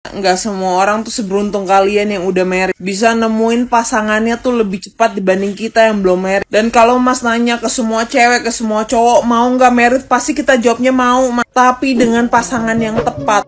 Nggak semua orang tuh seberuntung kalian yang udah married. Bisa nemuin pasangannya tuh lebih cepat dibanding kita yang belum married. Dan kalau mas nanya ke semua cewek, ke semua cowok, mau nggak married, pasti kita jawabnya mau, tapi dengan pasangan yang tepat.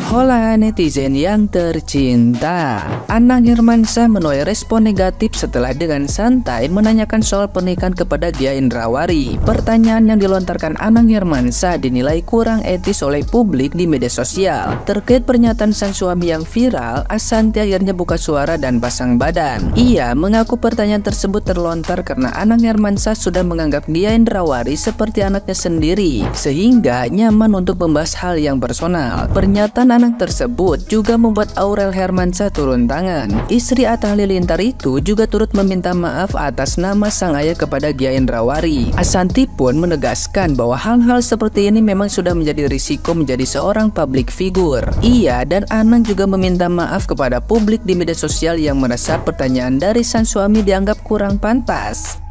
Hola netizen yang tercinta, Anang Hermansyah menuai respon negatif setelah dengan santai menanyakan soal pernikahan kepada Dia Indrawari. Pertanyaan yang dilontarkan Anang Hermansyah dinilai kurang etis oleh publik di media sosial. Terkait pernyataan sang suami yang viral, Ashanty akhirnya buka suara dan pasang badan. Ia mengaku pertanyaan tersebut terlontar karena Anang Hermansyah sudah menganggap Dia Indrawari seperti anaknya sendiri, sehingga nyaman untuk membahas hal yang personal. Pernyataan Anang tersebut juga membuat Aurel Hermansyah turun tangan. Istri Atta Halilintar itu juga turut meminta maaf atas nama sang ayah kepada Dia Indrawari. Ashanty pun menegaskan bahwa hal-hal seperti ini memang sudah menjadi risiko menjadi seorang public figure. Ia dan Anang juga meminta maaf kepada publik di media sosial yang merasa pertanyaan dari sang suami dianggap kurang pantas.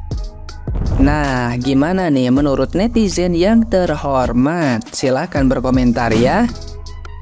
Nah, gimana nih menurut netizen yang terhormat? Silahkan berkomentar ya.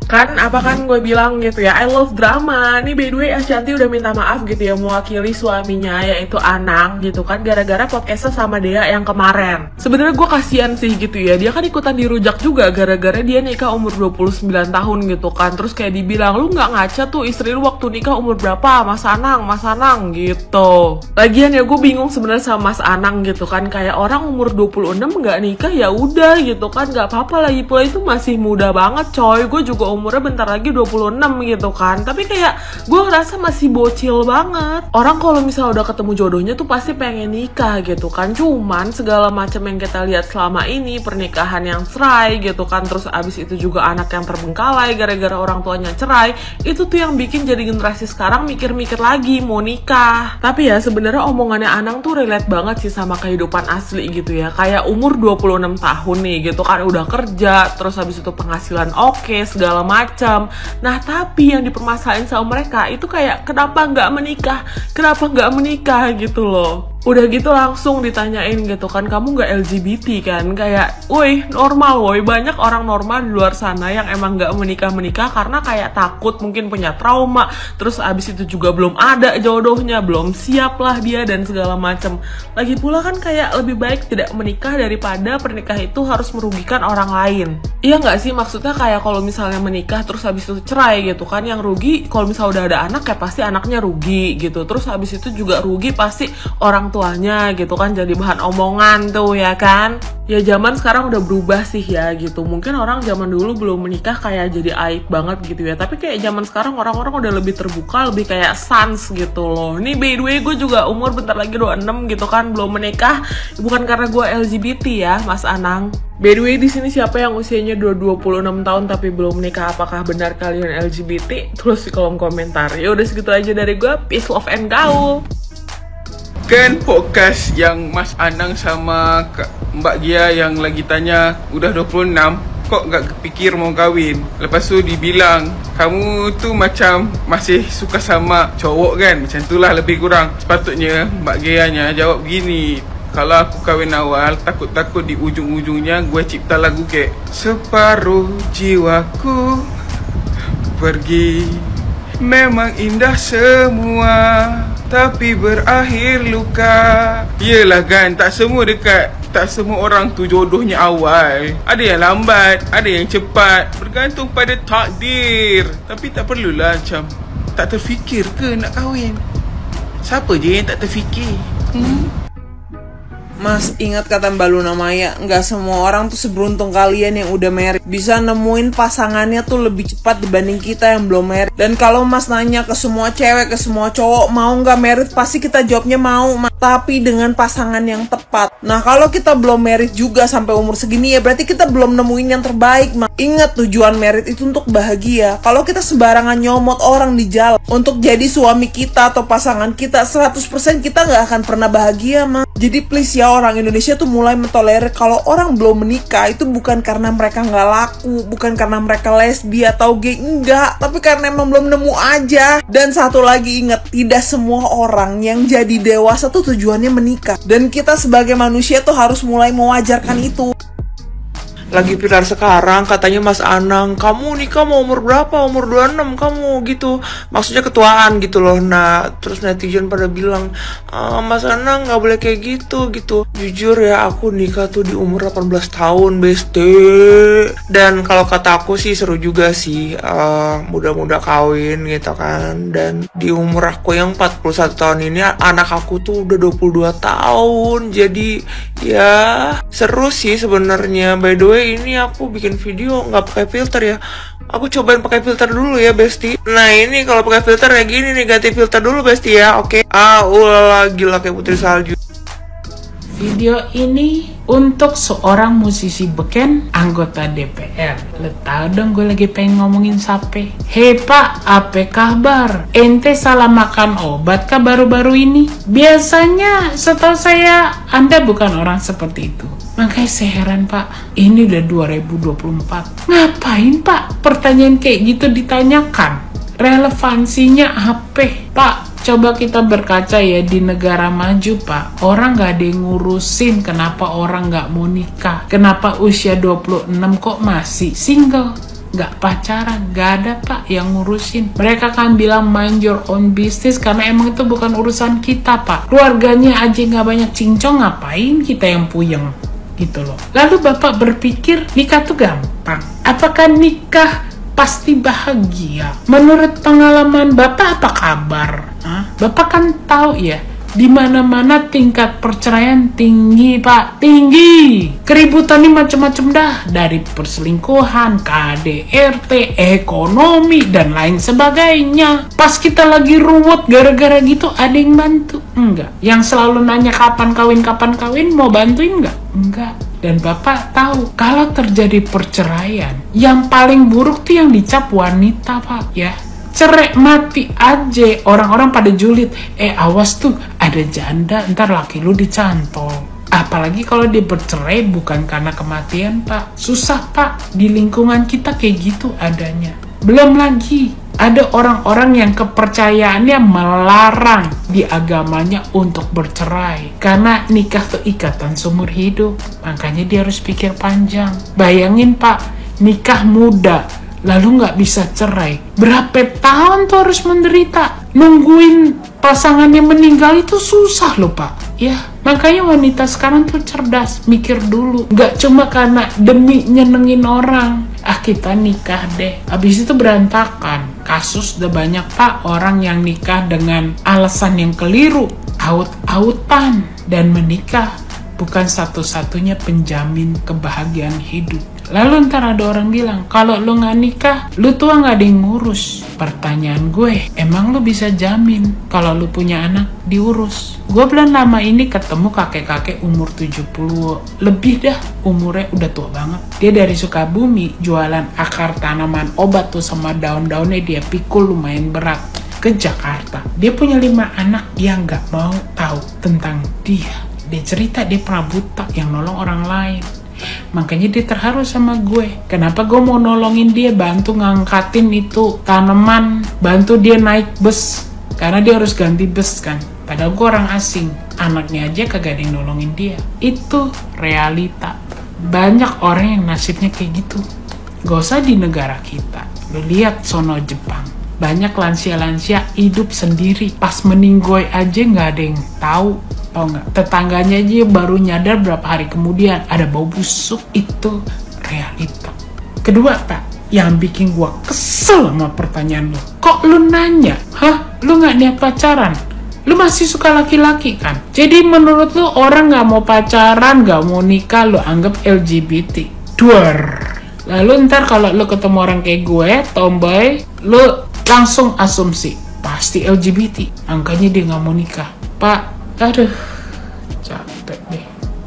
Kan gue bilang gitu ya, I love drama. Nih by the way Ashanty udah minta maaf gitu ya mewakili suaminya yaitu Anang gitu kan, gara-gara podcastnya sama Dea yang kemarin. Sebenarnya gue kasihan sih gitu ya, dia kan ikutan dirujak juga gara-gara dia nikah umur 29 tahun gitu kan. Terus kayak dibilang, lu nggak ngaca tuh istri lu waktu nikah umur berapa, Mas Anang gitu. Lagian ya gue bingung sebenarnya sama Mas Anang gitu kan, kayak orang umur 26 nggak nikah ya udah gitu kan, nggak apa-apa, lagi pula itu masih muda banget coy. Gue juga umurnya bentar lagi 26 gitu kan, tapi kayak gue ngerasa masih bocil banget. Orang kalau misalnya udah ketemu jodohnya tuh pasti pengen nikah gitu kan, cuman segala macam yang kita lihat selama ini, pernikahan yang cerai gitu kan, terus abis itu juga anak yang terbengkalai gara-gara orang tuanya cerai, itu tuh yang bikin jadi generasi sekarang mikir-mikir lagi mau nikah. Tapi ya sebenarnya omongannya Anang tuh relate banget sih sama kehidupan asli gitu ya, kayak umur 26 tahun nih gitu kan, udah kerja, terus habis itu penghasilan oke, segala macam. Nah tapi yang dipermasalahin sama mereka itu kayak kenapa nggak menikah gitu loh. Udah gitu langsung ditanyain gitu kan, kamu nggak LGBT kan? Kayak, woi normal woi, banyak orang normal di luar sana yang emang nggak menikah karena kayak takut, mungkin punya trauma, terus abis itu juga belum ada jodohnya, belum siap lah dia dan segala macem. Lagi pula kan kayak lebih baik tidak menikah daripada pernikahan itu harus merugikan orang lain. Iya nggak sih, maksudnya kayak kalau misalnya menikah terus habis itu cerai gitu kan, yang rugi kalau misalnya udah ada anak ya pasti anaknya rugi gitu, terus habis itu juga rugi pasti orang tuanya gitu kan, jadi bahan omongan tuh ya kan. Ya zaman sekarang udah berubah sih ya gitu, mungkin orang zaman dulu belum menikah kayak jadi aib banget gitu ya, tapi kayak zaman sekarang orang-orang udah lebih terbuka, lebih kayak sans gitu loh. Nih by the way gue juga umur bentar lagi 26 gitu kan, belum menikah, bukan karena gue LGBT ya Mas Anang. By the way di sini siapa yang usianya 26 tahun tapi belum menikah, apakah benar kalian LGBT? Tulis di kolom komentar. Ya udah segitu aja dari gue, peace love and gaul. Kan podcast yang Mas Anang sama Mbak Gia yang lagi tanya udah 26 kok gak kepikir mau kawin. Lepas tu dibilang kamu tu macam masih suka sama cowok kan, macam itulah lebih kurang. Sepatutnya Mbak Gia-nya jawab gini, kalau aku kawin awal takut-takut di ujung-ujungnya gue cipta lagu kayak separuh jiwaku pergi, memang indah semua tapi berakhir luka. Yelah kan, tak semua orang tu jodohnya awal. Ada yang lambat, ada yang cepat, bergantung pada takdir. Tapi tak perlulah macam tak terfikir ke nak kahwin. Siapa je yang tak terfikir? Mas, ingat kata Mbak Luna Maya, nggak semua orang tuh seberuntung kalian yang udah married. Bisa nemuin pasangannya tuh lebih cepat dibanding kita yang belum married. Dan kalau mas nanya ke semua cewek, ke semua cowok, mau nggak married, pasti kita jawabnya mau, tapi dengan pasangan yang tepat. Nah kalau kita belum married juga sampai umur segini ya berarti kita belum nemuin yang terbaik, Mas. Ingat tujuan married itu untuk bahagia. Kalau kita sembarangan nyomot orang di jalan untuk jadi suami kita atau pasangan kita, 100% kita nggak akan pernah bahagia, Mas. Jadi please ya, orang Indonesia tuh mulai mentolerir kalau orang belum menikah itu bukan karena mereka nggak laku, bukan karena mereka lesbi atau gay, enggak, tapi karena emang belum nemu aja. Dan satu lagi ingat, tidak semua orang yang jadi dewasa tuh tujuannya menikah. Dan kita sebagai manusia tuh harus mulai mewajarkan itu. lagi viral sekarang, katanya Mas Anang, kamu nikah mau umur berapa? Umur 26 kamu gitu. Maksudnya ketuaan gitu loh. Nah, terus netizen pada bilang, Mas Anang nggak boleh kayak gitu. Jujur ya, aku nikah tuh di umur 18 tahun, beste. Dan kalau kata aku sih seru juga sih, muda-muda kawin gitu kan. Dan di umur aku yang 41 tahun ini, anak aku tuh udah 22 tahun. Jadi ya seru sih sebenarnya. By the way, ini aku bikin video nggak pakai filter ya. Aku cobain pakai filter dulu ya, Besti. Nah, ini kalau pakai filter kayak gini nih, ganti filter dulu, Besti ya. Oke. Ulala, gila kayak putri salju. Video ini untuk seorang musisi beken anggota DPR. Lo tau dong gue lagi pengen ngomongin sape. Hei Pak, apa kabar? Ente salah makan obat kah baru-baru ini? Biasanya setahu saya Anda bukan orang seperti itu. Makanya saya heran Pak, ini udah 2024. Ngapain Pak pertanyaan kayak gitu ditanyakan? Relevansinya apa Pak? Coba kita berkaca ya, di negara maju Pak, orang gak ada yang ngurusin kenapa orang gak mau nikah. Kenapa usia 26 kok masih single, gak pacaran, gak ada Pak yang ngurusin. Mereka kan bilang mind your own business, karena emang itu bukan urusan kita Pak. Keluarganya aja gak banyak cincong, ngapain kita yang puyeng gitu loh. Lalu Bapak berpikir nikah tuh gampang. Apakah nikah pasti bahagia? Menurut pengalaman Bapak apa kabar? Bapak kan tahu ya, di mana-mana tingkat perceraian tinggi Pak, tinggi. Keributan ini macam-macam dah, dari perselingkuhan, KDRT, ekonomi dan lain sebagainya. Pas kita lagi ruwet gara-gara gitu, ada yang bantu? Enggak. Yang selalu nanya kapan kawin, mau bantuin enggak? Enggak. Dan Bapak tahu, kalau terjadi perceraian, yang paling buruk tuh yang dicap wanita Pak ya. Cerai mati aja, orang-orang pada julid. Awas tuh, ada janda, ntar laki lu dicantol. Apalagi kalau dia bercerai bukan karena kematian Pak. Susah Pak, di lingkungan kita kayak gitu adanya. Belum lagi, ada orang-orang yang kepercayaannya melarang di agamanya untuk bercerai. Karena nikah tuh ikatan seumur hidup. Makanya dia harus pikir panjang. Bayangin Pak, nikah muda, lalu nggak bisa cerai. Berapa tahun tuh harus menderita? Nungguin pasangannya meninggal itu susah loh Pak. Ya, makanya wanita sekarang tuh cerdas, mikir dulu. Nggak cuma karena demi nyenengin orang. Kita nikah deh. Habis itu berantakan. Kasus udah banyak Pak, orang yang nikah dengan alasan yang keliru. Aut-autan. Dan menikah bukan satu-satunya penjamin kebahagiaan hidup. Lalu ntar ada orang bilang, kalau lu gak nikah, lu tua gak ada yang ngurus. Pertanyaan gue, emang lu bisa jamin kalau lu punya anak diurus? Gue belum lama ini ketemu kakek-kakek umur 70 lebih dah, umurnya udah tua banget. Dia dari Sukabumi, jualan akar tanaman obat tuh sama daun-daunnya dia pikul lumayan berat ke Jakarta. Dia punya 5 anak yang gak mau tahu tentang dia. Dia cerita dia pernah buta yang nolong orang lain. Makanya dia terharu sama gue. Kenapa gue mau nolongin dia, bantu ngangkatin itu tanaman, bantu dia naik bus, karena dia harus ganti bus kan. Padahal gue orang asing, anaknya aja kagak ada yang nolongin dia. Itu realita. Banyak orang yang nasibnya kayak gitu. Gak usah di negara kita, lu lihat sono Jepang, banyak lansia-lansia hidup sendiri. Pas meninggoy aja gak ada yang tahu. Tau nggak? Tetangganya aja baru nyadar berapa hari kemudian ada bau busuk. Itu realita. Kedua Pak, yang bikin gua kesel sama pertanyaan lu. Kok lu nanya? Lu nggak niat pacaran? Lu masih suka laki-laki kan? Jadi menurut lu orang nggak mau pacaran, nggak mau nikah, lu anggap LGBT. Duar. Lalu ntar kalau lu ketemu orang kayak gue, tomboy, lu langsung asumsi pasti LGBT. Angkanya dia nggak mau nikah. Pak, aduh, capek deh.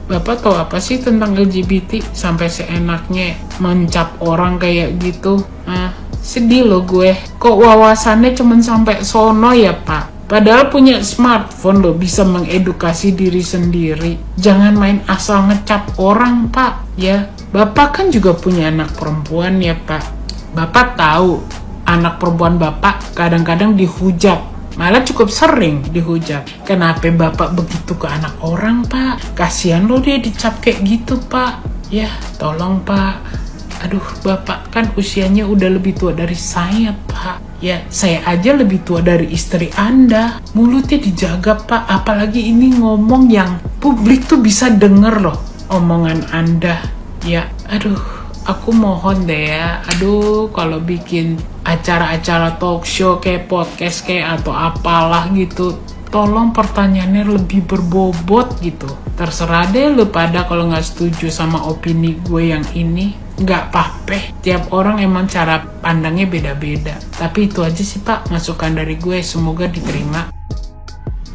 Bapak tahu apa sih tentang LGBT sampai seenaknya mencap orang kayak gitu? Sedih loh gue. Kok wawasannya cuma sampai sono ya Pak? Padahal punya smartphone loh, bisa mengedukasi diri sendiri. Jangan main asal ngecap orang Pak ya. Bapak kan juga punya anak perempuan ya Pak. Bapak tahu anak perempuan Bapak kadang-kadang dihujat. Malah cukup sering dihujat. Kenapa Bapak begitu ke anak orang Pak? Kasihan lo dia dicap kayak gitu Pak. Ya, tolong Pak. Aduh, Bapak kan usianya udah lebih tua dari saya, Pak. Ya, saya aja lebih tua dari istri Anda. Mulutnya dijaga, Pak. Apalagi ini ngomong yang publik tuh bisa denger loh omongan Anda. Ya, aduh, aku mohon deh ya. Aduh, kalau bikin acara-acara talk show kayak podcast kayak atau apalah gitu, tolong pertanyaannya lebih berbobot gitu. Terserah deh lu pada kalau nggak setuju sama opini gue yang ini. Nggak apa-apa, tiap orang emang cara pandangnya beda-beda. Tapi itu aja sih Pak, masukan dari gue, semoga diterima.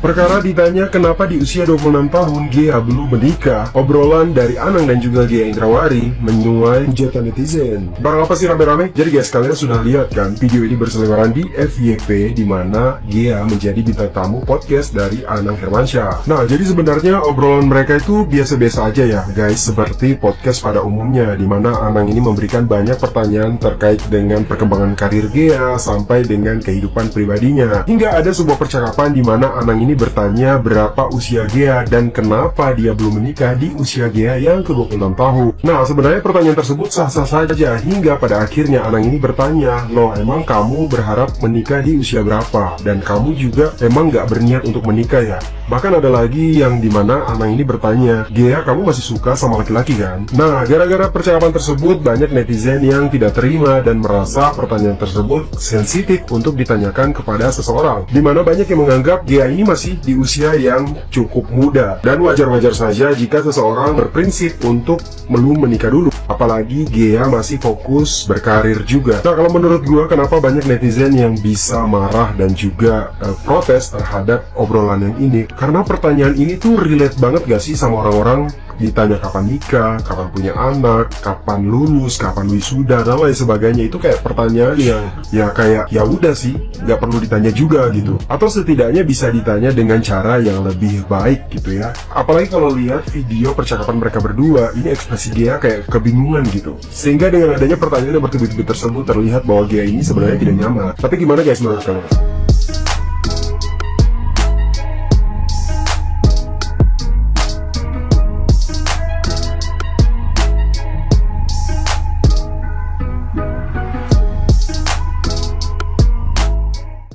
Perkara ditanya kenapa di usia 26 tahun Ghea belum menikah, obrolan dari Anang dan juga Ghea Indrawari menuai hujatan netizen. Barang apa sih rame-rame? Jadi guys, kalian sudah lihat kan video ini berseliweran di FYP di mana Ghea menjadi bintang tamu podcast dari Anang Hermansyah. Nah, jadi sebenarnya obrolan mereka itu biasa-biasa aja ya guys, seperti podcast pada umumnya, di mana Anang ini memberikan banyak pertanyaan terkait dengan perkembangan karir Ghea sampai dengan kehidupan pribadinya. Hingga ada sebuah percakapan di mana Anang ini bertanya berapa usia Ghea dan kenapa dia belum menikah di usia Ghea yang ke-26 tahun. Nah, sebenarnya pertanyaan tersebut sah-sah saja hingga pada akhirnya Anang ini bertanya, loh emang kamu berharap menikah di usia berapa? Dan kamu juga emang gak berniat untuk menikah ya? Bahkan ada lagi yang dimana Anang ini bertanya, Ghea kamu masih suka sama laki-laki kan? Nah, gara-gara percakapan tersebut banyak netizen yang tidak terima dan merasa pertanyaan tersebut sensitif untuk ditanyakan kepada seseorang, dimana banyak yang menganggap Ghea ini masih di usia yang cukup muda dan wajar-wajar saja jika seseorang berprinsip untuk belum menikah dulu, apalagi Ghea masih fokus berkarir juga. Nah, kalau menurut gue kenapa banyak netizen yang bisa marah dan juga protes terhadap obrolan yang ini, karena pertanyaan ini tuh relate banget gak sih sama orang-orang ditanya kapan nikah, kapan punya anak, kapan lulus, kapan wisuda dan lain sebagainya. Itu kayak pertanyaan yang ya kayak ya udah sih, nggak perlu ditanya juga gitu. Atau setidaknya bisa ditanya dengan cara yang lebih baik gitu ya. Apalagi kalau lihat video percakapan mereka berdua, ini ekspresi Ghea kayak kebingungan gitu. Sehingga dengan adanya pertanyaan yang bertubi-tubi tersebut terlihat bahwa Ghea ini sebenarnya tidak nyaman. Tapi gimana guys menurut kalian?